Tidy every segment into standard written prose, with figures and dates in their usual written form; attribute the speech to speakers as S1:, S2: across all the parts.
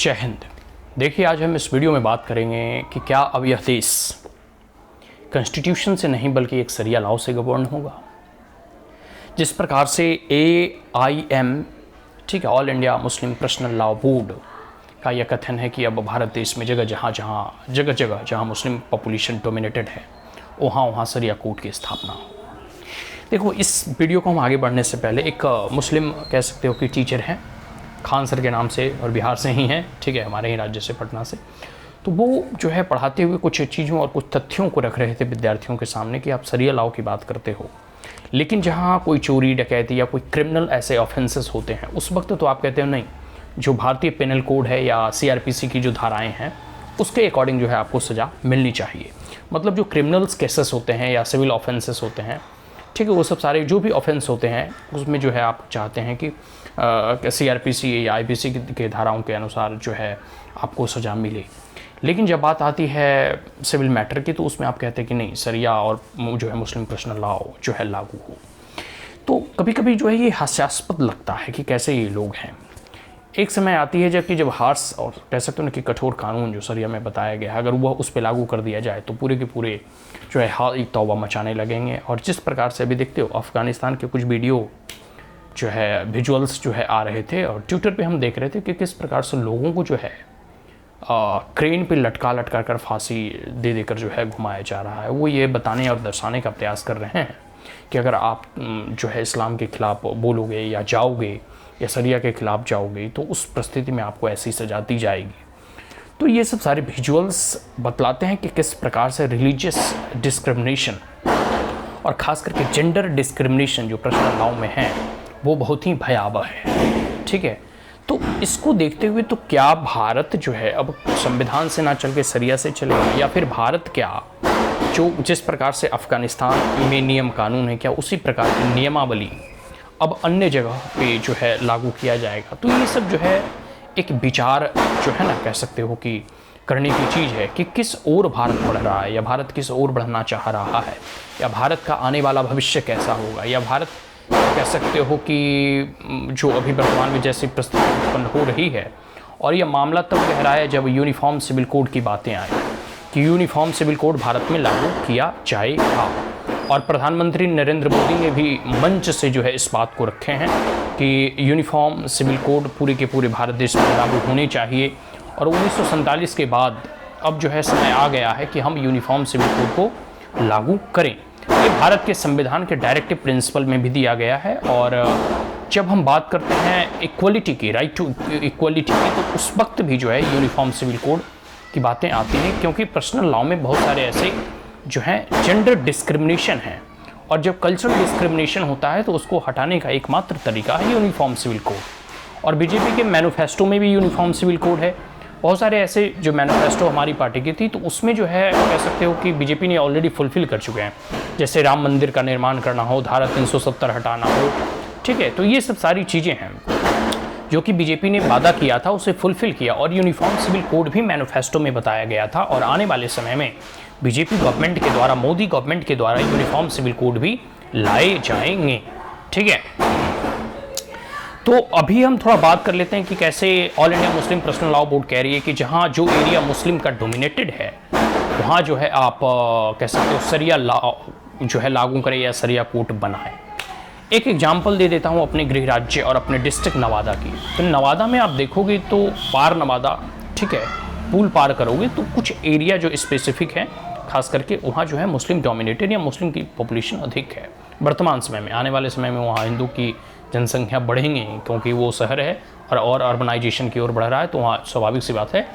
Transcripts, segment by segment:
S1: जय हिंद। देखिए, आज हम इस वीडियो में बात करेंगे कि क्या अब यह देश कॉन्स्टिट्यूशन से नहीं बल्कि एक शरिया लॉ से गवर्न होगा। जिस प्रकार से AIM, ठीक है, all India Muslim personal law board का यह कथन है कि अब भारत देश में जगह जगह जहाँ मुस्लिम पॉपुलेशन डोमिनेटेड है वहाँ शरिया कोर्ट की स्थापना हो। देखो, इस वीडियो को हम आगे बढ़ने से पहले एक मुस्लिम कह सकते हो कि टीचर हैं, खान सर के नाम से, और बिहार से ही हैं, ठीक है, हमारे ही राज्य से, पटना से। तो वो जो है पढ़ाते हुए कुछ चीज़ों और कुछ तथ्यों को रख रहे थे विद्यार्थियों के सामने कि आप शरिया लॉ की बात करते हो, लेकिन जहाँ कोई चोरी डकैती या कोई क्रिमिनल ऐसे ऑफेंसेस होते हैं उस वक्त तो आप कहते हो नहीं, जो भारतीय पेनल कोड है या CRPC की जो धाराएँ हैं उसके अकॉर्डिंग जो है आपको सज़ा मिलनी चाहिए। मतलब जो क्रिमिनल्स केसेस होते हैं या सिविल ऑफेंसेस होते हैं, ठीक है, वो सब सारे जो भी ऑफेंस होते हैं उसमें जो है आप चाहते हैं कि CRPC या IPC के धाराओं के अनुसार जो है आपको सज़ा मिले। लेकिन जब बात आती है सिविल मैटर की तो उसमें आप कहते हैं कि नहीं, शरिया और जो है मुस्लिम पर्सनल लॉ जो है लागू हो। तो कभी कभी जो है ये हास्यास्पद लगता है कि कैसे ये लोग हैं। एक समय आती है जब हार्श और कह सकते हैं कि कठोर कानून जो शरिया में बताया गया है, अगर वह उस पर लागू कर दिया जाए तो पूरे के पूरे जो है हाल तौबा मचाने लगेंगे। और जिस प्रकार से अभी देखते हो अफ़गानिस्तान के कुछ वीडियो जो है विजुअल्स जो है आ रहे थे और ट्विटर पे हम देख रहे थे कि किस प्रकार से लोगों को जो है क्रेन पे लटका कर फांसी दे देकर जो है घुमाया जा रहा है। वो ये बताने और दर्शाने का प्रयास कर रहे हैं कि अगर आप जो है इस्लाम के ख़िलाफ़ बोलोगे या जाओगे या शरिया के ख़िलाफ़ जाओगे तो उस परिस्थिति में आपको ऐसी सज़ा दी जाएगी। तो ये सब सारे विजुअल्स बतलाते हैं कि किस प्रकार से रिलीजियस डिस्क्रिमिनेशन और ख़ास करके जेंडर डिस्क्रिमिनेशन जो पर्सनल लॉ में है वो बहुत ही भयावह है, ठीक है। तो इसको देखते हुए तो क्या भारत जो है अब संविधान से ना चल के शरिया से चलेगा, या फिर भारत क्या जो जिस प्रकार से अफ़गानिस्तान में नियम कानून है क्या उसी प्रकार की नियमावली अब अन्य जगह पे जो है लागू किया जाएगा। तो ये सब जो है एक विचार जो है ना कह सकते हो कि करने की चीज़ है कि किस ओर भारत बढ़ रहा है, या भारत किस ओर बढ़ना चाह रहा है, या भारत का आने वाला भविष्य कैसा होगा, या भारत कह सकते हो कि जो अभी वर्तमान में जैसी परिस्थिति उत्पन्न हो रही है। और यह मामला तब गहराया जब यूनिफॉर्म सिविल कोड की बातें आई कि यूनिफॉर्म सिविल कोड भारत में लागू किया जाएगा। और प्रधानमंत्री नरेंद्र मोदी ने भी मंच से जो है इस बात को रखे हैं कि यूनिफॉर्म सिविल कोड पूरे के पूरे भारत देश में लागू होने चाहिए। और 1947 के बाद अब जो है समय आ गया है कि हम यूनिफॉर्म सिविल कोड को लागू करें। ये भारत के संविधान के डायरेक्टिव प्रिंसिपल में भी दिया गया है। और जब हम बात करते हैं इक्वलिटी की, राइट टू इक्वलिटी की, तो उस वक्त भी जो है यूनिफॉर्म सिविल कोड की बातें आती हैं, क्योंकि पर्सनल लॉ में बहुत सारे ऐसे जो हैं जेंडर डिस्क्रिमिनेशन है। और जब कल्चरल डिस्क्रिमिनेशन होता है तो उसको हटाने का एकमात्र तरीका है यूनिफॉर्म सिविल कोड। और बीजेपी के मैनिफेस्टो में भी यूनिफॉर्म सिविल कोड है। बहुत सारे ऐसे जो मैनिफेस्टो हमारी पार्टी की थी तो उसमें जो है कह सकते हो कि बीजेपी ने ऑलरेडी फुलफिल कर चुके हैं। जैसे राम मंदिर का निर्माण करना हो, धारा 370 हटाना हो, ठीक है। तो ये सब सारी चीज़ें हैं जो कि बीजेपी ने वादा किया था उसे फुलफिल किया। और यूनिफॉर्म सिविल कोड भी मैनिफेस्टो में बताया गया था। और आने वाले समय में बीजेपी गवर्नमेंट के द्वारा, मोदी गवर्नमेंट के द्वारा यूनिफॉर्म सिविल कोड भी लाए जाएंगे, ठीक है। तो अभी हम थोड़ा बात कर लेते हैं कि कैसे all India Muslim personal law board कह रही है कि जहाँ जो एरिया मुस्लिम का डोमिनेटेड है वहाँ जो है आप कह सकते हो शरिया लॉ जो है लागू करें या शरिया कोर्ट बनाएं। एक एग्जांपल दे देता हूँ अपने गृह राज्य और अपने डिस्ट्रिक्ट नवादा की। तो नवादा में आप देखोगे तो पार नवादा, ठीक है, पुल पार करोगे तो कुछ एरिया जो स्पेसिफिक है खास करके वहाँ जो है मुस्लिम डोमिनेटेड या मुस्लिम की पॉपुलेशन अधिक है। वर्तमान समय में, आने वाले समय में वहाँ हिंदू की जनसंख्या बढ़ेंगे क्योंकि वो शहर है और अर्बनाइजेशन की ओर बढ़ रहा है, तो वहाँ स्वाभाविक सी बात है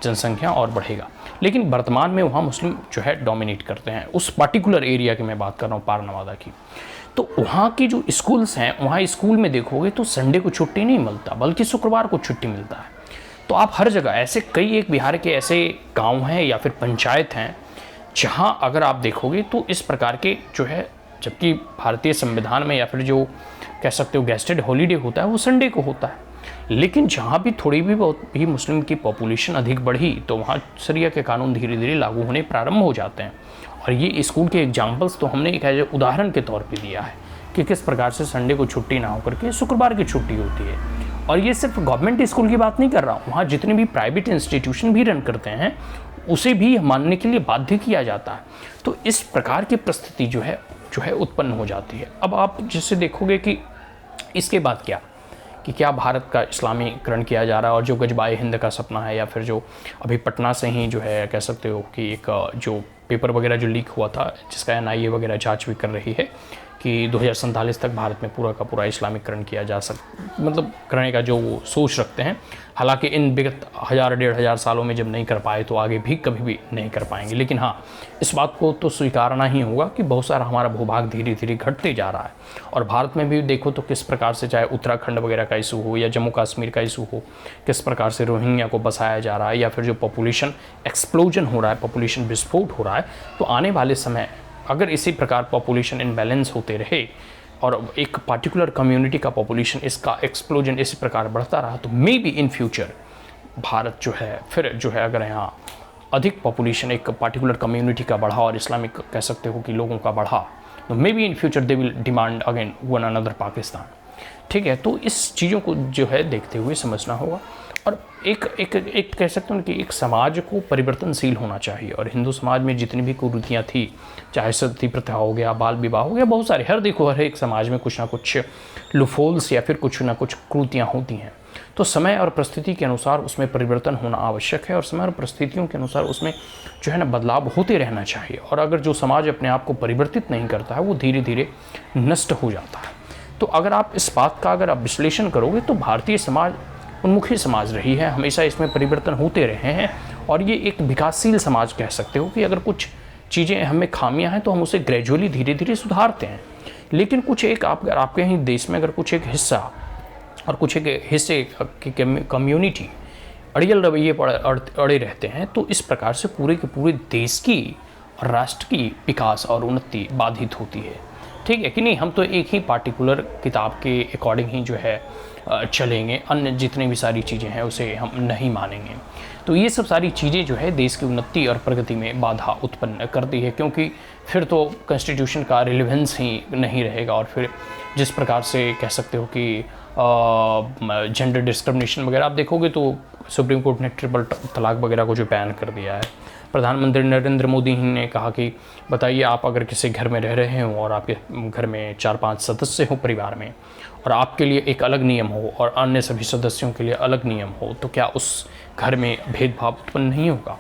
S1: जनसंख्या और बढ़ेगा। लेकिन वर्तमान में वहाँ मुस्लिम जो है डोमिनेट करते हैं। उस पर्टिकुलर एरिया की मैं बात कर रहा हूँ, पार नवादा की। तो वहाँ की जो स्कूल्स हैं, वहाँ स्कूल में देखोगे तो संडे को छुट्टी नहीं मिलता बल्कि शुक्रवार को छुट्टी मिलता है। तो आप हर जगह ऐसे कई एक बिहार के ऐसे गाँव हैं या फिर पंचायत हैं जहाँ अगर आप देखोगे तो इस प्रकार के जो है, जबकि भारतीय संविधान में या फिर जो कह सकते हो गेस्टेड हॉलीडे होता है वो संडे को होता है, लेकिन जहाँ भी थोड़ी भी बहुत भी मुस्लिम की पॉपुलेशन अधिक बढ़ी तो वहाँ शरिया के कानून धीरे धीरे लागू होने प्रारंभ हो जाते हैं। और ये स्कूल के एग्जाम्पल्स तो हमने एक उदाहरण के तौर पे दिया है कि किस प्रकार से संडे को छुट्टी ना होकर के शुक्रवार की छुट्टी होती है। और ये सिर्फ गवर्नमेंट स्कूल की बात नहीं कर रहा हूँ, वहाँ जितने भी प्राइवेट इंस्टीट्यूशन भी रन करते हैं उसे भी मानने के लिए बाध्य किया जाता है। तो इस प्रकार की परिस्थिति जो है उत्पन्न हो जाती है। अब आप जैसे देखोगे कि इसके बाद क्या भारत का इस्लामीकरण किया जा रहा है, और जो गजबाए हिंद का सपना है, या फिर जो अभी पटना से ही जो है कह सकते हो कि एक जो पेपर वगैरह जो लीक हुआ था, जिसका NIA वगैरह जांच भी कर रही है कि 2047 तक भारत में पूरा का पूरा इस्लामीकरण किया जा मतलब करने का जो वो सोच रखते हैं। हालांकि इन विगत 1000-1500 सालों में जब नहीं कर पाए तो आगे भी कभी भी नहीं कर पाएंगे। लेकिन हाँ, इस बात को तो स्वीकारना ही होगा कि बहुत सारा हमारा भूभाग धीरे धीरे घटते जा रहा है। और भारत में भी देखो तो किस प्रकार से, चाहे उत्तराखंड वगैरह का इशू हो या जम्मू कश्मीर का इशू हो, किस प्रकार से रोहिंग्या को बसाया जा रहा है, या फिर जो पॉपुलेशन एक्सप्लोजन हो रहा है, पॉपुलेशन विस्फोट हो रहा है। तो आने वाले समय अगर इसी प्रकार पॉपुलेशन इनबैलेंस होते रहे और एक पार्टिकुलर कम्युनिटी का पॉपुलेशन इसका एक्सप्लोजन इसी प्रकार बढ़ता रहा, तो may be in future Bharat जो है फिर जो है, अगर यहाँ अधिक पॉपुलेशन एक पार्टिकुलर कम्युनिटी का बढ़ा और इस्लामिक कह सकते हो कि लोगों का बढ़ा, तो may be in future they will demand again one another Pakistan. ठीक है, तो इस चीज़ों को जो है देखते हुए समझना होगा। और एक कह सकते हैं कि एक समाज को परिवर्तनशील होना चाहिए। और हिंदू समाज में जितनी भी कुरीतियाँ थी, चाहे सती प्रथा हो गया, बाल विवाह हो गया, बहुत सारे, हर एक समाज में कुछ ना कुछ लूफहोल्स या फिर कुछ ना कुछ कुरीतियाँ होती हैं। तो समय और परिस्थिति के अनुसार उसमें परिवर्तन होना आवश्यक है, और समय और परिस्थितियों के अनुसार उसमें जो है ना बदलाव होते रहना चाहिए। और अगर जो समाज अपने आप को परिवर्तित नहीं करता है वो धीरे धीरे नष्ट हो जाता है। तो अगर आप इस बात का अगर आप विश्लेषण करोगे तो भारतीय समाज उन्मुखी समाज रही है, हमेशा इसमें परिवर्तन होते रहे हैं। और ये एक विकासशील समाज कह सकते हो कि अगर कुछ चीज़ें हमें खामियां हैं तो हम उसे ग्रेजुअली धीरे धीरे सुधारते हैं। लेकिन कुछ एक आपके ही देश में अगर कुछ एक हिस्सा और कुछ एक हिस्से की कम्युनिटी अड़ियल रवैये पर अड़े रहते हैं, तो इस प्रकार से पूरे के पूरे देश की और राष्ट्र की विकास और उन्नति बाधित होती है। ठीक है कि नहीं, हम तो एक ही पार्टिकुलर किताब के अकॉर्डिंग ही जो है चलेंगे, अन्य जितनी भी सारी चीज़ें हैं उसे हम नहीं मानेंगे। तो ये सब सारी चीज़ें जो है देश की उन्नति और प्रगति में बाधा उत्पन्न करती है, क्योंकि फिर तो कॉन्स्टिट्यूशन का रिलेवेंस ही नहीं रहेगा। और फिर जिस प्रकार से कह सकते हो कि जेंडर डिस्क्रिमिनेशन वगैरह आप देखोगे तो सुप्रीम कोर्ट ने ट्रिपल तलाक वगैरह को जो बैन कर दिया है। प्रधानमंत्री नरेंद्र मोदी ने कहा कि बताइए, आप अगर किसी घर में रह रहे हो और आपके घर में 4-5 सदस्य हो परिवार में, और आपके लिए एक अलग नियम हो और अन्य सभी सदस्यों के लिए अलग नियम हो, तो क्या उस घर में भेदभाव उत्पन्न नहीं होगा?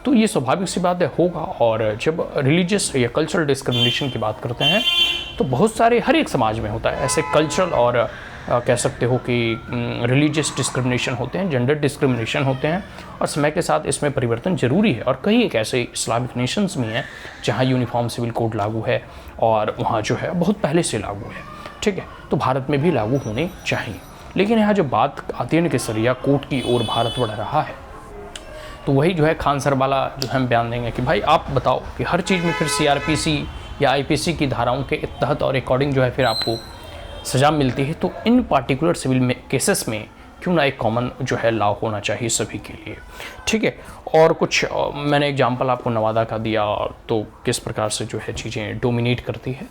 S1: तो ये स्वाभाविक सी बात है, होगा। और जब रिलीजियस या कल्चरल डिस्क्रिमिनेशन की बात करते हैं तो बहुत सारे हर एक समाज में होता है ऐसे कल्चरल और कह सकते हो कि रिलीजियस डिस्क्रिमिनेशन होते हैं, जेंडर डिस्क्रिमिनेशन होते हैं, और समय के साथ इसमें परिवर्तन जरूरी है। और कई एक ऐसे इस्लामिक नेशंस में हैं जहाँ यूनिफॉर्म सिविल कोड लागू है और वहाँ जो है बहुत पहले से लागू है। ठीक है, तो भारत में भी लागू होने चाहिए। लेकिन यहाँ जब बात आती है ना कि सरिया कोर्ट की ओर भारत बढ़ रहा है, तो वही जो है खान सर वाला जो हम बयान देंगे कि भाई आप बताओ कि हर चीज़ में फिर CRPC या IPC की धाराओं के तहत और अकॉर्डिंग जो है फिर आपको सज़ा मिलती है, तो इन पार्टिकुलर सिविल केसेस में क्यों ना एक कॉमन जो है लॉ होना चाहिए सभी के लिए। ठीक है, और कुछ मैंने एग्जांपल आपको नवादा का दिया, तो किस प्रकार से जो है चीज़ें डोमिनेट करती है।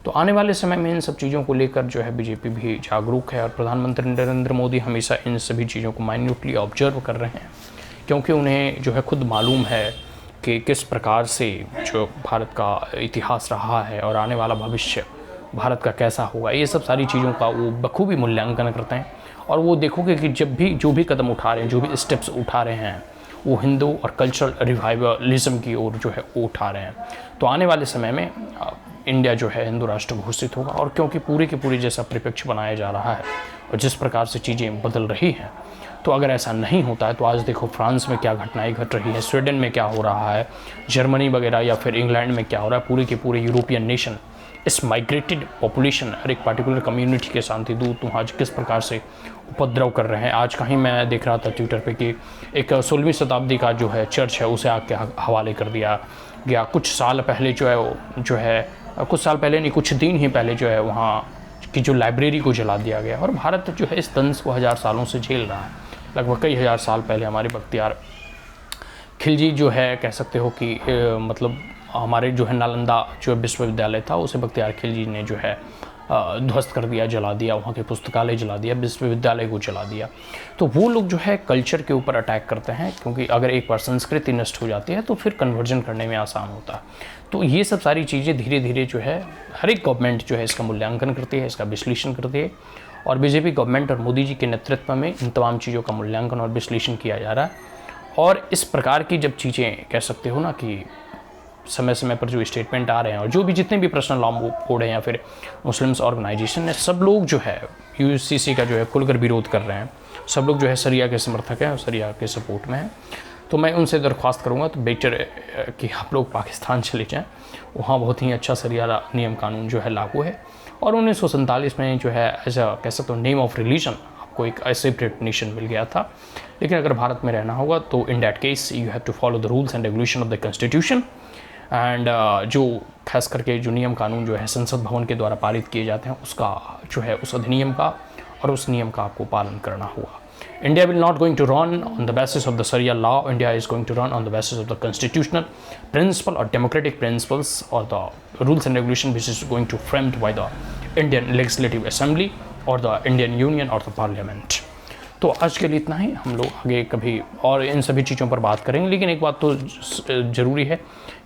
S1: तो आने वाले समय में इन सब चीज़ों को लेकर जो है बीजेपी भी जागरूक है, और प्रधानमंत्री नरेंद्र मोदी हमेशा इन सभी चीज़ों को माइन्यूटली ऑब्जर्व कर रहे हैं, क्योंकि उन्हें जो है खुद मालूम है कि किस प्रकार से जो भारत का इतिहास रहा है और आने वाला भविष्य भारत का कैसा होगा। ये सब सारी चीज़ों का वो बखूबी मूल्यांकन करते हैं। और वो देखोगे कि जब भी जो भी कदम उठा रहे हैं, जो भी स्टेप्स उठा रहे हैं, वो हिंदू और कल्चरल रिवाइवलिज्म की ओर जो है वो उठा रहे हैं। तो आने वाले समय में इंडिया जो है हिंदू राष्ट्र घोषित होगा। और क्योंकि पूरे के पूरे जैसा परिप्रेक्ष्य बनाया जा रहा है और जिस प्रकार से चीज़ें बदल रही हैं, तो अगर ऐसा नहीं होता है तो आज देखो फ्रांस में क्या घटनाएं घट रही हैं, स्वीडन में क्या हो रहा है, जर्मनी वगैरह या फिर इंग्लैंड में क्या हो रहा है। पूरे के पूरे यूरोपियन नेशन इस माइग्रेटेड पॉपुलेशन और एक पार्टिकुलर कम्युनिटी के शांति दूत वहाँ किस प्रकार से उपद्रव कर रहे हैं। आज कहीं मैं देख रहा था ट्विटर पे कि एक 16वीं शताब्दी का जो है चर्च है उसे आग के हवाले कर दिया गया। कुछ साल पहले कुछ साल पहले नहीं, कुछ दिन ही पहले जो है वहाँ की जो लाइब्रेरी को जला दिया गया। और भारत जो है इस तंज को 1000 सालों से झेल रहा है। लगभग कई हज़ार साल पहले हमारे बख्तियार खिलजी जो है कह सकते हो कि मतलब हमारे जो है नालंदा जो विश्वविद्यालय था उसे बख्तियार खिलजी ने जो है ध्वस्त कर दिया, जला दिया, वहाँ के पुस्तकालय जला दिया, विश्वविद्यालय को जला दिया। तो वो लोग जो है कल्चर के ऊपर अटैक करते हैं, क्योंकि अगर एक बार संस्कृति नष्ट हो जाती है तो फिर कन्वर्जन करने में आसान होता है। तो ये सब सारी चीज़ें धीरे धीरे जो है हर एक गवर्नमेंट जो है इसका मूल्यांकन करती है, इसका विश्लेषण करती है, और बीजेपी गवर्नमेंट और मोदी जी के नेतृत्व में इन तमाम चीज़ों का मूल्यांकन और विश्लेषण किया जा रहा है। और इस प्रकार की जब चीज़ें कह सकते हो ना कि समय समय पर जो स्टेटमेंट आ रहे हैं, और जो भी जितने भी पर्सनल लॉ बोर्ड हैं या फिर मुस्लिम्स ऑर्गेनाइजेशन है, सब लोग जो है यूसीसी का जो है खुलकर विरोध कर रहे हैं। सब लोग जो है सरिया के समर्थक हैं और सरिया के सपोर्ट में हैं। तो मैं उनसे दरख्वास्त करूँगा तो बेटर कि आप लोग पाकिस्तान चले जाएँ, वहाँ बहुत ही अच्छा सरिया नियम कानून जो है लागू है। और 1947 में जो है ऐसा कह सकते हो नेम ऑफ रिलीजन आपको एक सेपरेट नेशन मिल गया था। लेकिन अगर भारत में रहना होगा तो in that case you have to follow the rules and regulation of the constitution and जो खास करके जो नियम कानून जो है संसद भवन के द्वारा पारित किए जाते हैं, उसका जो है उस अधिनियम का और उस नियम का आपको पालन करना होगा। India will not going to run on the basis of the Sharia law. India is going to run on the basis of the constitutional principle or democratic principles or the rules and regulation which is going to framed by the Indian Legislative Assembly or the Indian Union or the Parliament. तो आज के लिए इतना ही। हम लोग आगे कभी और इन सभी चीज़ों पर बात करेंगे। लेकिन एक बात तो ज़रूरी है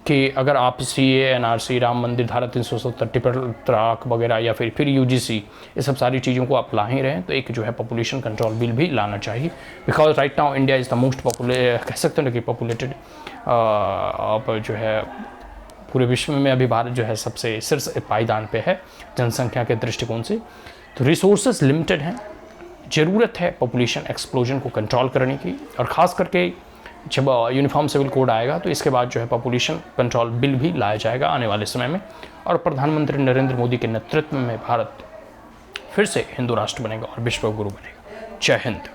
S1: कि अगर आप CAA, NRC, राम मंदिर, धारा 370, तलाक वगैरह या फिर UGC, ये सब सारी चीज़ों को आप ला ही रहे हैं, तो एक जो है पॉपुलेशन कंट्रोल बिल भी लाना चाहिए। Because right now India is the most कह सकते हैं कि पॉपुलेटेड आप जो है पूरे विश्व में अभी भारत जो है सबसे शीर्ष पायदान पे है जनसंख्या के दृष्टिकोण से। तो रिसोर्सेज लिमिटेड हैं, ज़रूरत है पॉपुलेशन एक्सप्लोजन को कंट्रोल करने की। और ख़ास करके जब यूनिफॉर्म सिविल कोड आएगा तो इसके बाद जो है पॉपुलेशन कंट्रोल बिल भी लाया जाएगा आने वाले समय में। और प्रधानमंत्री नरेंद्र मोदी के नेतृत्व में भारत फिर से हिंदू राष्ट्र बनेगा और विश्व गुरु बनेगा। जय हिंद।